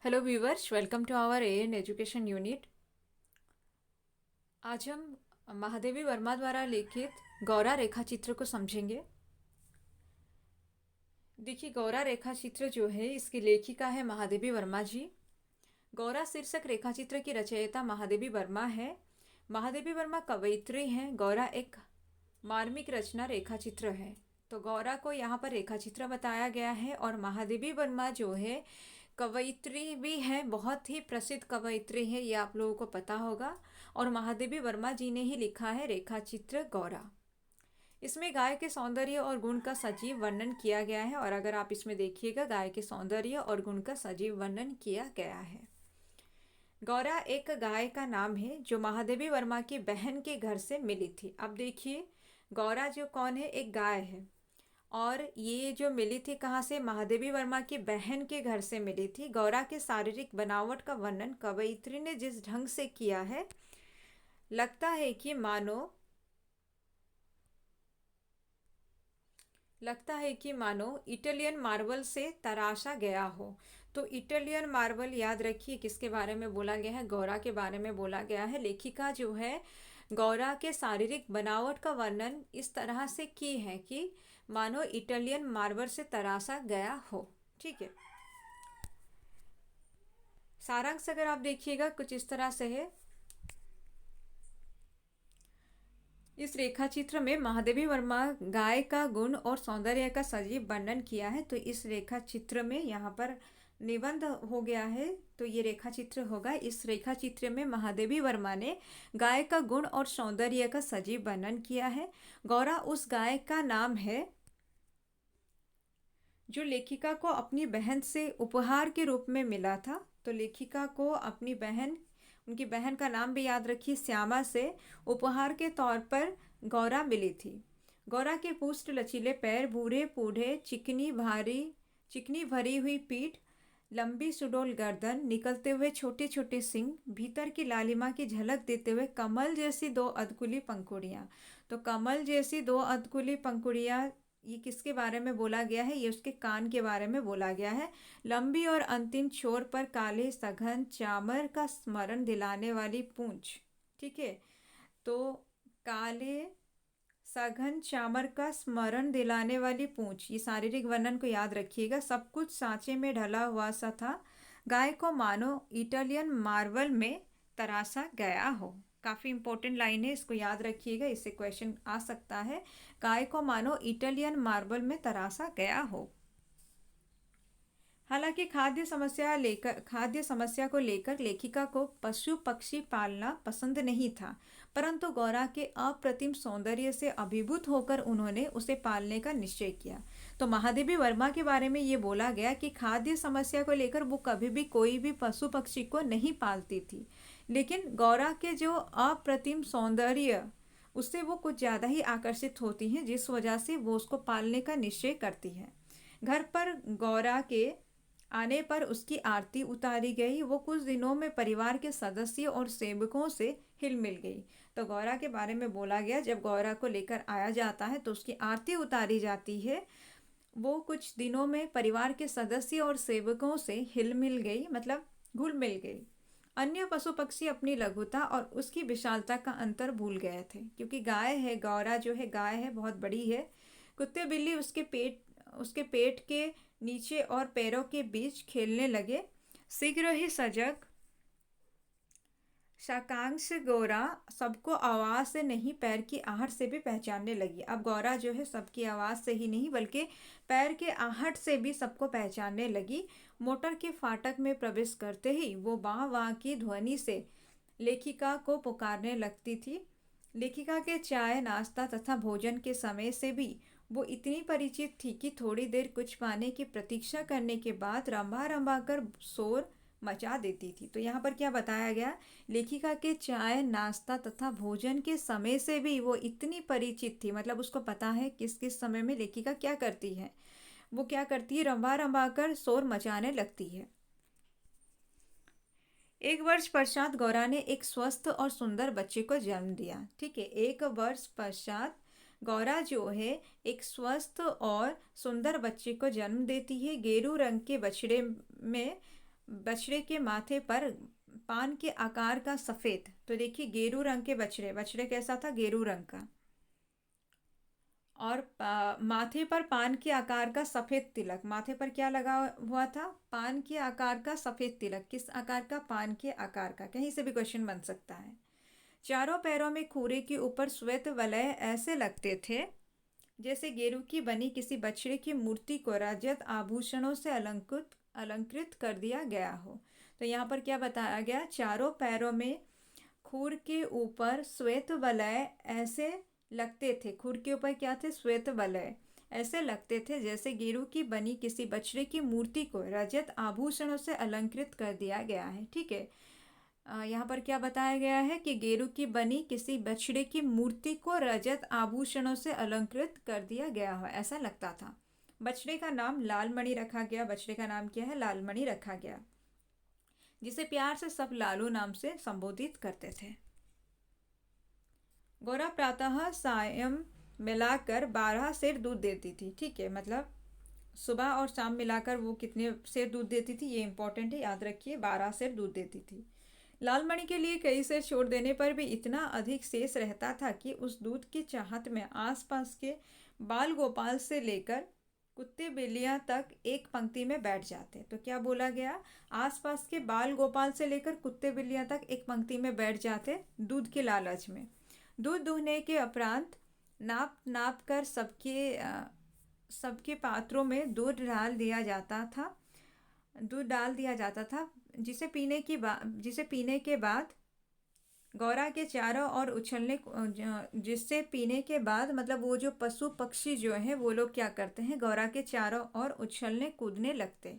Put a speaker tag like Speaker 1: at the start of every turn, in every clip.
Speaker 1: Hello viewers, welcome to our AN education unit. आज हम महादेवी वर्मा द्वारा लिखित गौरा रेखा चित्र को समझेंगे। देखिए, गौरा रेखा चित्र जो है इसकी लेखिका है महादेवी वर्मा जी। गौरा शीर्षक रेखा चित्र की रचयिता महादेवी वर्मा है। महादेवी वर्मा कवयित्री हैं। गौरा एक मार्मिक रचना रेखा चित्र है। तो गौरा को यहाँ पर रेखा चित्र बताया गया है। और महादेवी वर्मा जो है कवयित्री भी है, बहुत ही प्रसिद्ध कवयित्री है, ये आप लोगों को पता होगा। और महादेवी वर्मा जी ने ही लिखा है रेखा चित्र गौरा। इसमें गाय के सौंदर्य और गुण का सजीव वर्णन किया गया है। और अगर आप इसमें देखिएगा, गाय के सौंदर्य और गुण का सजीव वर्णन किया गया है। गौरा एक गाय का नाम है जो महादेवी वर्मा की बहन के घर से मिली थी। अब देखिए, गौरा जो कौन है, एक गाय है। और ये जो मिली थी कहाँ से, महादेवी वर्मा की बहन के घर से मिली थी। गौरा के शारीरिक बनावट का वर्णन कवयित्री ने जिस ढंग से किया है, लगता है कि मानो इटालियन मार्बल से तराशा गया हो। तो इटालियन मार्बल याद रखिए किसके बारे में बोला गया है, गौरा के बारे में बोला गया है। लेखिका जो है गौरा के शारीरिक बनावट का वर्णन इस तरह से की है कि मानो इटालियन मार्बल से तराशा गया हो। ठीक है। सारांश अगर आप देखिएगा कुछ इस तरह से है। इस रेखा चित्र में महादेवी वर्मा गाय का गुण और सौंदर्य का सजीव वर्णन किया है। तो इस रेखा चित्र में यहाँ पर निबंध हो गया है, तो ये रेखा चित्र होगा। इस रेखा चित्र में महादेवी वर्मा ने गाय का गुण और सौंदर्य का सजीव वर्णन किया है। गौरा उस गाय का नाम है जो लेखिका को अपनी बहन से उपहार के रूप में मिला था। तो लेखिका को अपनी बहन, उनकी बहन का नाम भी याद रखिए, श्यामा से उपहार के तौर पर गौरा मिली थी। गौरा के पुष्ट लचीले पैर, बूढ़े बूढ़े चिकनी भरी हुई पीठ, लंबी सुडौल गर्दन, निकलते हुए छोटे छोटे सिंग, भीतर की लालिमा की झलक देते हुए कमल जैसी दो अधकुली पंखुड़ियाँ। तो कमल जैसी दो अधकुली पंखुड़ियाँ, ये किसके बारे में बोला गया है, ये उसके कान के बारे में बोला गया है। लंबी और अंतिम छोर पर काले सघन चामर का स्मरण दिलाने वाली पूंछ। ठीक है। तो काले सघन चामर का स्मरण दिलाने वाली पूंछ, ये शारीरिक वर्णन को याद रखिएगा। सब कुछ सांचे में ढला हुआ सा था। गाय को मानो इटालियन मार्बल में तराशा गया हो। काफ़ी इंपॉर्टेंट लाइन है, इसको याद रखिएगा, इससे क्वेश्चन आ सकता है। गाय को मानो इटालियन मार्बल में तराशा गया हो। हालांकि खाद्य समस्या को लेकर लेखिका को पशु पक्षी पालना पसंद नहीं था, परंतु गौरा के अप्रतिम सौंदर्य से अभिभूत होकर उन्होंने उसे पालने का निश्चय किया। तो महादेवी वर्मा के बारे में ये बोला गया कि खाद्य समस्या को लेकर वो कभी भी कोई भी पशु पक्षी को नहीं पालती थी, लेकिन गौरा के जो अप्रतिम सौंदर्य, उससे वो कुछ ज़्यादा ही आकर्षित होती हैं, जिस वजह से वो उसको पालने का निश्चय करती है। घर पर गौरा के आने पर उसकी आरती उतारी गई। वो कुछ दिनों में परिवार के सदस्यों और सेवकों से हिल मिल गई। तो गौरा के बारे में बोला गया, जब गौरा को लेकर आया जाता है तो उसकी आरती उतारी जाती है। वो कुछ दिनों में परिवार के सदस्यों और सेवकों से हिल मिल गई, मतलब घुल मिल गई। अन्य पशु पक्षी अपनी लघुता और उसकी विशालता का अंतर भूल गए थे, क्योंकि गाय है, गौरा जो है गाय है, बहुत बड़ी है। कुत्ते बिल्ली उसके पेट के नीचे और पैरों के बीच खेलने लगे। शीघ्र ही सजग शाकांक्ष गौरा सबको आवाज़ से नहीं, पैर की आहट से भी पहचानने लगी। अब गौरा जो है सबकी आवाज़ से ही नहीं बल्कि पैर के आहट से भी सबको पहचानने लगी। मोटर के फाटक में प्रवेश करते ही वो वाह वाह की ध्वनि से लेखिका को पुकारने लगती थी। लेखिका के चाय नाश्ता तथा भोजन के समय से भी वो इतनी परिचित थी कि थोड़ी देर कुछ पाने की प्रतीक्षा करने के बाद रंभा रंभा कर शोर मचा देती थी। तो यहाँ पर क्या बताया गया, लेखिका के चाय नाश्ता तथा भोजन के समय से भी वो इतनी परिचित थी, मतलब उसको पता है किस किस समय में लेखिका क्या करती है। वो क्या करती है, रंभा रंभा कर शोर मचाने लगती है। एक वर्ष पश्चात गौरा ने एक स्वस्थ और सुंदर बच्चे को जन्म दिया। ठीक है, एक वर्ष पश्चात गौरा जो है एक स्वस्थ और सुंदर बच्चे को जन्म देती है। गेरू रंग के बछड़े में बछड़े के माथे पर पान के आकार का सफेद, तो देखिए गेरू रंग के बछड़े, बछड़े कैसा था, गेरू रंग का, और माथे पर पान के आकार का सफेद तिलक, माथे पर क्या लगा हुआ था, पान के आकार का सफेद तिलक, किस आकार का, पान के आकार का, कहीं से भी क्वेश्चन बन सकता है। चारों पैरों में खूरे के ऊपर श्वेत वलय ऐसे लगते थे जैसे गेरू की बनी किसी बछड़े की मूर्ति को रजत आभूषणों से अलंकृत अलंकृत कर दिया गया हो। तो यहाँ पर क्या बताया गया, चारों पैरों में खुर के ऊपर श्वेत वलय ऐसे लगते थे, खुर के ऊपर क्या थे, श्वेत वलय ऐसे लगते थे जैसे गेरू की बनी किसी बछड़े की मूर्ति को रजत आभूषणों से अलंकृत कर दिया गया है। ठीक है, यहाँ पर क्या बताया गया है कि गेरू की बनी किसी बछड़े की मूर्ति को रजत आभूषणों से अलंकृत कर दिया गया हो, ऐसा लगता था। बछड़े का नाम लालमणि रखा गया, बछड़े का नाम क्या है, लालमणि रखा गया, जिसे प्यार से सब लालू नाम से संबोधित करते थे। गौरा प्रातः सायं मिलाकर 12 सेर दूध देती थी। ठीक है, मतलब सुबह और शाम मिलाकर वो कितने सेर दूध देती थी, ये इंपॉर्टेंट है, याद रखिए, 12 सेर दूध देती थी। लालमणि के लिए कई सेर छोड़ देने पर भी इतना अधिक शेष रहता था कि उस दूध की चाहत में आसपास के बाल गोपाल से लेकर कुत्ते बिल्लियां तक एक पंक्ति में बैठ जाते। तो क्या बोला गया, आसपास के बाल गोपाल से लेकर कुत्ते बिल्लियां तक एक पंक्ति में बैठ जाते दूध के लालच में। दूध दूहने के उपरांत नाप नाप कर सबके पात्रों में दूध डाल दिया जाता था, जिसे पीने के बाद गौरा के चारों ओर जिससे पीने के बाद मतलब वो जो पशु पक्षी जो हैं वो लोग क्या करते हैं, गौरा के चारों ओर उछलने कूदने लगते।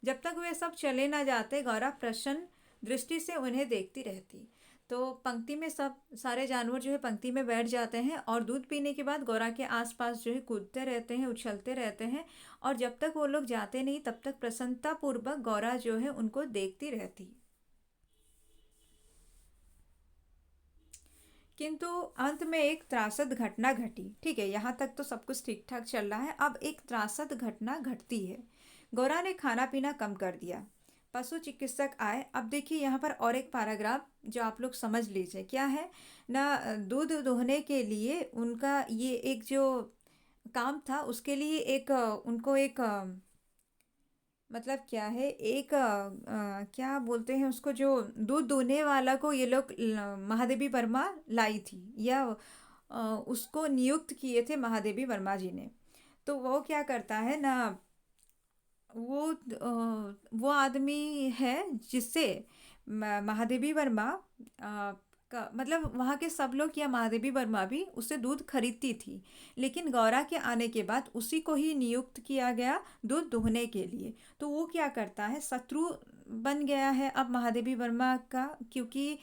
Speaker 1: जब तक वे सब चले ना जाते, गौरा प्रसन्न दृष्टि से उन्हें देखती रहती। तो पंक्ति में सब सारे जानवर जो है पंक्ति में बैठ जाते हैं और दूध पीने के बाद गौरा के आसपास जो है कूदते रहते हैं, उछलते रहते हैं, और जब तक वो लोग जाते नहीं तब तक प्रसन्नतापूर्वक गौरा जो है उनको देखती रहती। किंतु अंत में एक त्रासद घटना घटी। ठीक है, यहाँ तक तो सब कुछ ठीक ठाक चल रहा है। अब एक त्रासद घटना घटती है। गौरा ने खाना पीना कम कर दिया। पशु चिकित्सक आए। अब देखिए यहाँ पर और एक पैराग्राफ जो आप लोग समझ लीजिए क्या है ना, दूध दोहने के लिए उनका ये एक जो काम था उसके लिए एक उनको एक मतलब क्या है, एक क्या बोलते हैं उसको, जो दूध दूहने वाला को ये लोग महादेवी वर्मा लाई थी, या उसको नियुक्त किए थे महादेवी वर्मा जी ने। तो वो क्या करता है ना, वो आदमी है जिससे महादेवी वर्मा का मतलब वहाँ के सब लोग या महादेवी वर्मा भी उससे दूध खरीदती थी, लेकिन गौरा के आने के बाद उसी को ही नियुक्त किया गया दूध दुहने के लिए। तो वो क्या करता है, शत्रु बन गया है अब महादेवी वर्मा का, क्योंकि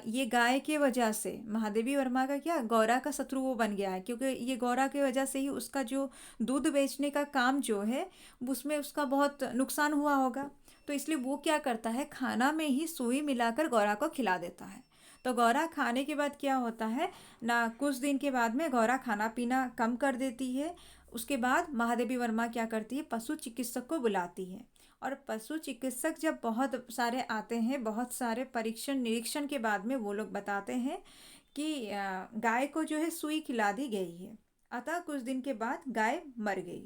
Speaker 1: ये गाय के वजह से महादेवी वर्मा का क्या, गौरा का शत्रु वो बन गया है, क्योंकि ये गौरा की वजह से ही उसका जो दूध बेचने का काम जो है उसमें उसका बहुत नुकसान हुआ होगा। तो इसलिए वो क्या करता है, खाना में ही सुई मिलाकर गौरा को खिला देता है। तो गौरा खाने के बाद क्या होता है ना, कुछ दिन के बाद में गौरा खाना पीना कम कर देती है। उसके बाद महादेवी वर्मा क्या करती है, पशु चिकित्सक को बुलाती है, और पशु चिकित्सक जब बहुत सारे आते हैं, बहुत सारे परीक्षण निरीक्षण के बाद में वो लोग बताते हैं कि गाय को जो है सुई खिला दी गई है। अतः कुछ दिन के बाद गाय मर गई।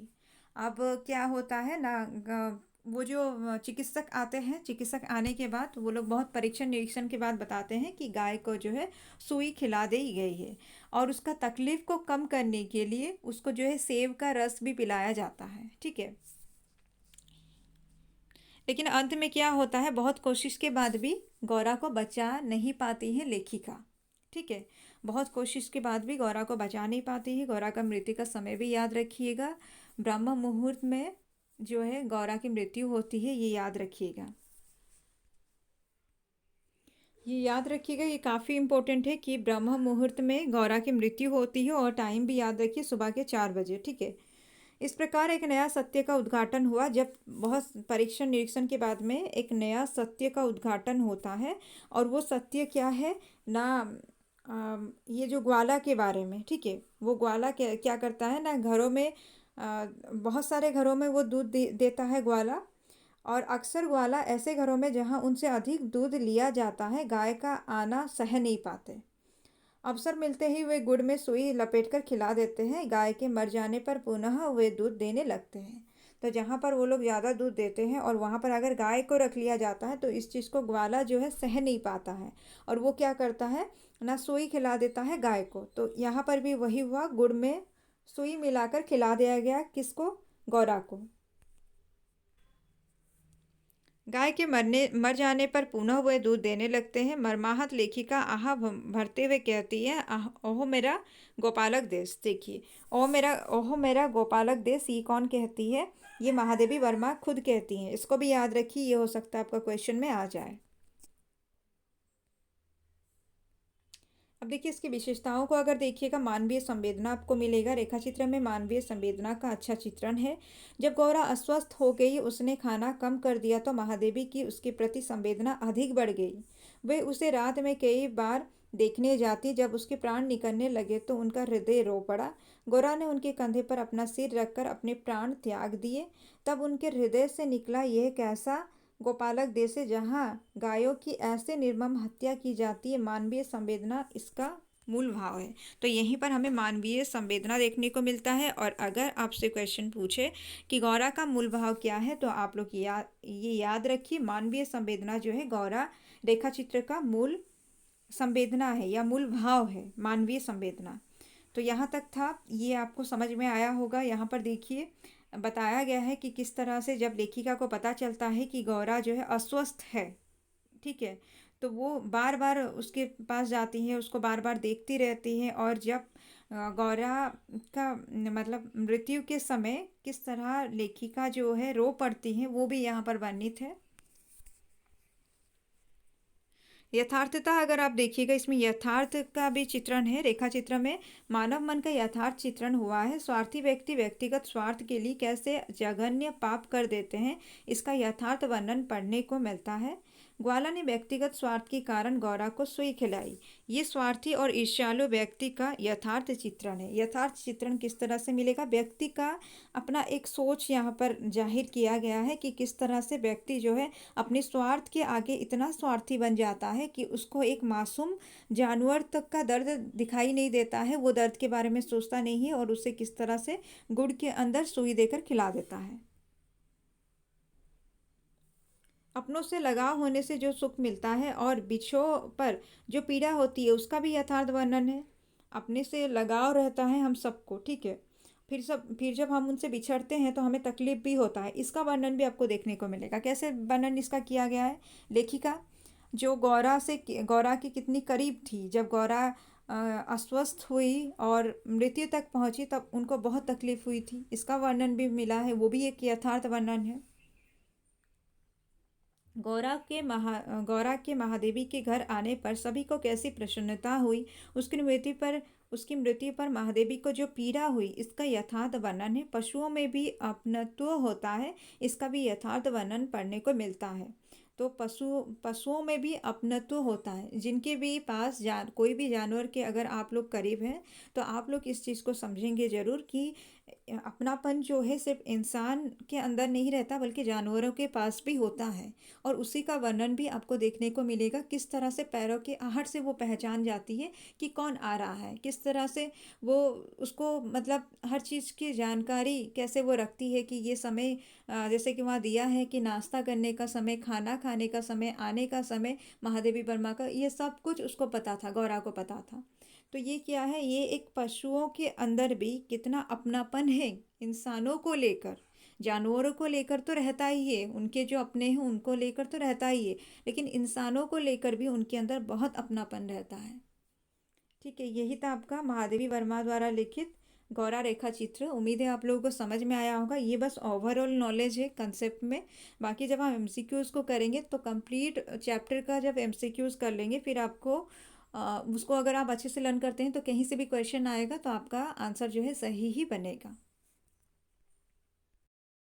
Speaker 1: अब क्या होता है ना, वो जो चिकित्सक आते हैं, चिकित्सक आने के बाद वो लोग बहुत परीक्षण निरीक्षण के बाद बताते हैं कि गाय को जो है सुई खिला दी गई है, और उसका तकलीफ को कम करने के लिए उसको जो है सेब का रस भी पिलाया जाता है। ठीक है, लेकिन अंत में क्या होता है, बहुत कोशिश के बाद भी गौरा को बचा नहीं पाती है लेखिका। ठीक है, बहुत कोशिश के बाद भी गौरा को बचा नहीं पाती है। गौरा का मृत्यु का समय भी याद रखिएगा, ब्रह्म मुहूर्त में जो है गौरा की मृत्यु होती है, ये याद रखिएगा। ये याद रखिएगा, ये काफ़ी इम्पोर्टेंट है कि ब्रह्म मुहूर्त में गौरा की मृत्यु होती है, और टाइम भी याद रखिए, सुबह के 4 बजे। ठीक है, इस प्रकार एक नया सत्य का उद्घाटन हुआ। जब बहुत परीक्षण निरीक्षण के बाद में एक नया सत्य का उद्घाटन होता है, और वो सत्य क्या है ना, ये जो ग्वाला के बारे में। ठीक है, वो ग्वाला क्या क्या करता है ना, घरों में बहुत सारे घरों में वो दूध देता है ग्वाला, और अक्सर ग्वाला ऐसे घरों में जहाँ उनसे अधिक दूध लिया जाता है गाय का आना सह नहीं पाते। अवसर मिलते ही वे गुड़ में सुई लपेटकर खिला देते हैं। गाय के मर जाने पर पुनः वे दूध देने लगते हैं। तो जहाँ पर वो लोग ज़्यादा दूध देते हैं और वहाँ पर अगर गाय को रख लिया जाता है तो इस चीज़ को ग्वाला जो है सह नहीं पाता है, और वो क्या करता है ना, सुई खिला देता है गाय को। तो यहाँ पर भी वही हुआ, गुड़ में सुई मिलाकर खिला दिया गया, किसको, गौरा को। गाय के मर जाने पर पुनः वे दूध देने लगते हैं। मर्माहत लेखिका आह भरते हुए कहती है, आह ओह मेरा गोपालक देश। देखिए, ओह मेरा गोपालक देश, ये कौन कहती है? ये महादेवी वर्मा खुद कहती हैं। इसको भी याद रखिए, ये हो सकता है आपका क्वेश्चन में आ जाए। अब देखिए इसकी विशेषताओं को अगर देखिएगा, मानवीय संवेदना आपको मिलेगा। रेखा चित्र में मानवीय संवेदना का अच्छा चित्रण है। जब गौरा अस्वस्थ हो गई, उसने खाना कम कर दिया, तो महादेवी की उसके प्रति संवेदना अधिक बढ़ गई। वे उसे रात में कई बार देखने जाती। जब उसके प्राण निकलने लगे तो उनका हृदय रो पड़ा। गौरा ने उनके कंधे पर अपना सिर रखकर अपने प्राण त्याग दिए। तब उनके हृदय से निकला, यह कैसा गोपालक देश है जहाँ गायों की ऐसे निर्मम हत्या की जाती है। मानवीय संवेदना इसका मूल भाव है। तो यहीं पर हमें मानवीय संवेदना देखने को मिलता है। और अगर आपसे क्वेश्चन पूछे कि गौरा का मूल भाव क्या है, तो आप लोग ये याद रखिए, मानवीय संवेदना जो है गौरा रेखा चित्र का मूल संवेदना है या मूल भाव है, मानवीय संवेदना। तो यहाँ तक था, ये आपको समझ में आया होगा। यहाँ पर देखिए बताया गया है कि किस तरह से जब लेखिका को पता चलता है कि गौरा जो है अस्वस्थ है, ठीक है, तो वो बार बार उसके पास जाती है, उसको बार बार देखती रहती है। और जब गौरा का मतलब मृत्यु के समय किस तरह लेखिका जो है रो पड़ती है, वो भी यहाँ पर वर्णित है। यथार्थता अगर आप देखिएगा, इसमें यथार्थ का भी चित्रण है। रेखा चित्र में मानव मन का यथार्थ चित्रण हुआ है। स्वार्थी व्यक्ति व्यक्तिगत स्वार्थ के लिए कैसे जघन्य पाप कर देते हैं, इसका यथार्थ वर्णन पढ़ने को मिलता है। ग्वाला ने व्यक्तिगत स्वार्थ के कारण गौरा को सुई खिलाई। ये स्वार्थी और ईर्ष्यालु व्यक्ति का यथार्थ चित्रण है। यथार्थ चित्रण किस तरह से मिलेगा? व्यक्ति का अपना एक सोच यहाँ पर जाहिर किया गया है कि किस तरह से व्यक्ति जो है अपने स्वार्थ के आगे इतना स्वार्थी बन जाता है कि उसको एक मासूम जानवर तक का दर्द दिखाई नहीं देता है, वो दर्द के बारे में सोचता नहीं है, और उसे किस तरह से गुड़ के अंदर सुई देकर खिला देता है। अपनों से लगाव होने से जो सुख मिलता है और बिछो पर जो पीड़ा होती है, उसका भी यथार्थ वर्णन है। अपने से लगाव रहता है हम सबको, ठीक है, फिर जब हम उनसे बिछड़ते हैं तो हमें तकलीफ भी होता है, इसका वर्णन भी आपको देखने को मिलेगा। कैसे वर्णन इसका किया गया है? लेखिका जो गौरा की कितनी करीब थी, जब गौरा अस्वस्थ हुई और मृत्यु तक पहुंची, तब उनको बहुत तकलीफ हुई थी, इसका वर्णन भी मिला है, वो भी एक यथार्थ वर्णन है। गौरा के महादेवी के घर आने पर सभी को कैसी प्रसन्नता हुई, उसकी मृत्यु पर महादेवी को जो पीड़ा हुई, इसका यथार्थ वर्णन है। पशुओं में भी अपनत्व होता है, इसका भी यथार्थ वर्णन पढ़ने को मिलता है। तो पशुओं में भी अपनत्व होता है। जिनके भी पास कोई भी जानवर के अगर आप लोग करीब हैं, तो आप लोग इस चीज़ को समझेंगे ज़रूर कि अपनापन जो है सिर्फ इंसान के अंदर नहीं रहता, बल्कि जानवरों के पास भी होता है। और उसी का वर्णन भी आपको देखने को मिलेगा, किस तरह से पैरों के आहट से वो पहचान जाती है कि कौन आ रहा है, किस तरह से वो उसको मतलब हर चीज़ की जानकारी कैसे वो रखती है कि ये समय जैसे कि वहाँ दिया है कि नाश्ता करने का समय, खाना खाने का समय, आने का समय, महादेवी वर्मा का ये सब कुछ उसको पता था, गौरा को पता था। तो ये क्या है, ये एक पशुओं के अंदर भी कितना अपनापन है इंसानों को लेकर। जानवरों को लेकर तो रहता ही है, उनके जो अपने हैं उनको लेकर तो रहता ही है, लेकिन इंसानों को लेकर भी उनके अंदर बहुत अपनापन रहता है। ठीक है, यही था आपका महादेवी वर्मा द्वारा लिखित गौरा रेखा चित्र। उम्मीद है आप लोगों को समझ में आया होगा। ये बस ओवरऑल नॉलेज है कंसेप्ट में। बाकी जब हम एमसीक्यूज़ को करेंगे तो कंप्लीट चैप्टर का जब एमसीक्यूज़ कर लेंगे, फिर आपको उसको अगर आप अच्छे से लर्न करते हैं तो कहीं से भी क्वेश्चन आएगा तो आपका आंसर जो है सही ही बनेगा।